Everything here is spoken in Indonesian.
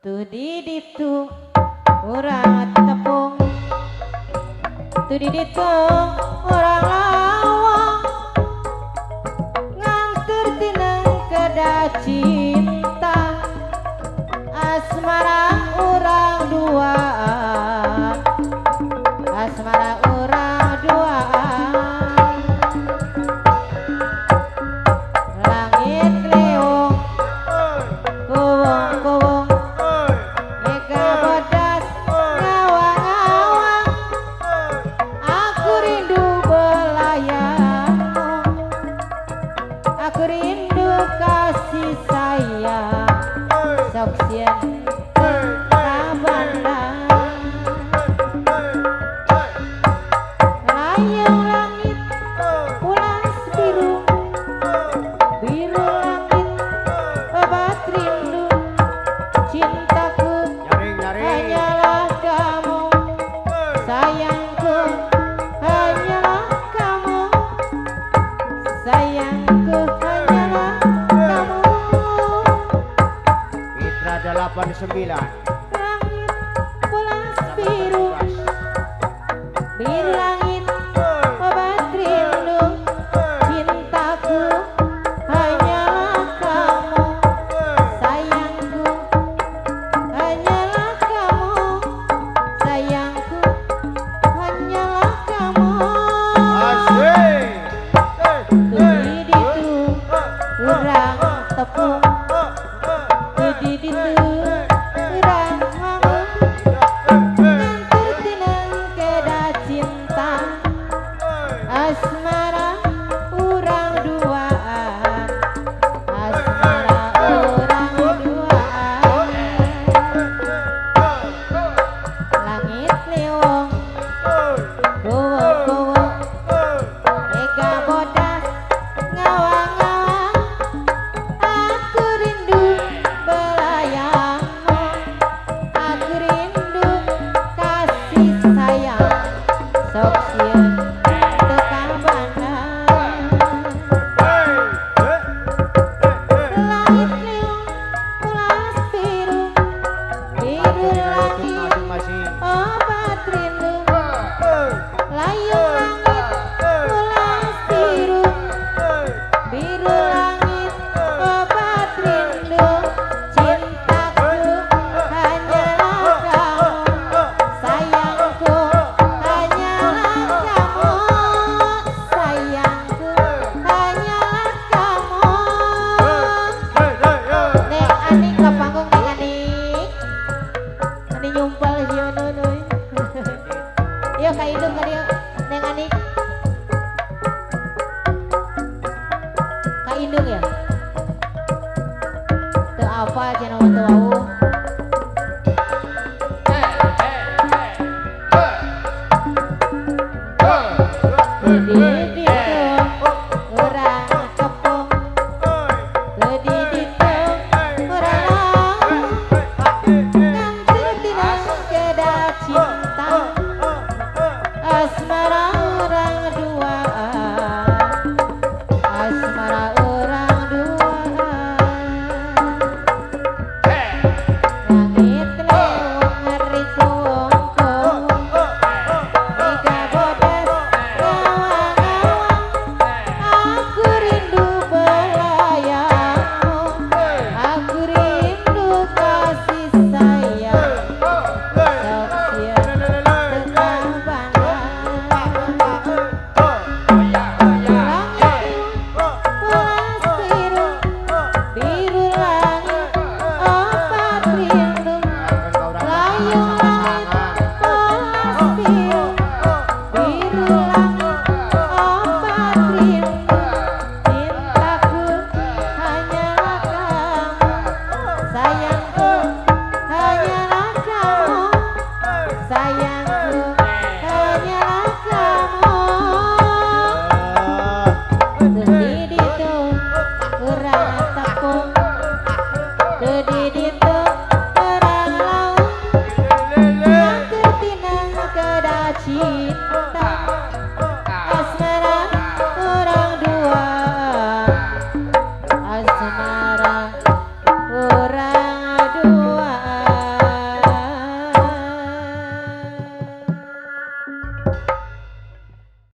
Tuh di ditu urang tepung, tuh di ditu urang lawang, nganter tineng kedah cinta, asmara urang dua, asmara urang dua. Langit leong kuwung-kuwung, mega bodas ngawang-ngawang, aku rindu belayarmu, aku rindu kasih sayang, sok sieun kabandang. Layang langit ulas biru, biru langit obat rindu, cintaku hanyalah kamu, sayangku hanyalah kamu, sayangku hanyalah kamu. Mitra 89. Langit ulas biru, biru langit obat rindu, cintaku hanyalah kamu, sayangku hanyalah kamu, sayangku hanyalah kamu. Asik. Di ditu urang tepung, di ditu urang ngawang, nganter tineng kedah cinta, asmara urang duaan, asmara urang duaan. Langit leong kuwung-kuwung, mega bodas ngawang-ngawang, aku rindu belayarmu, aku rindu kasih sayang, sok sieun teu kabandang. Langit leong ulas biru, biru langit obat rindu, layang langit ulas biru, biru langit obat rindu, cintaku hanyalah kamu, sayangku hanyalah kamu, sayangku hanyalah kamu. Nek Anik ke panggung, Nek Anik, Anik nyumpel hieu nunuy. Yuk ka indung ka dieu, Neng Anik. Ka indung ya? Teu apa cenah mah teu wau. Di ditu urang tepung, di ditu urang lawang, nganter tineng kedah cinta, asmara urang dua, asmara urang dua. Langit leong ngeri kuwung-kuwung, mega bodas ngawang-ngawang, aku rindu belayarmu, aku rindu kasih sayang, sok sieun teu kabandang. Langit ulas biru, biru langit obat rindu, layang langit ulas biru, biru langit obat rindu, cintaku hanyalah kamu, sayangku hanyalah kamu, sayangku hanyalah kamu. Tuh di ditu urang tepung, tuh di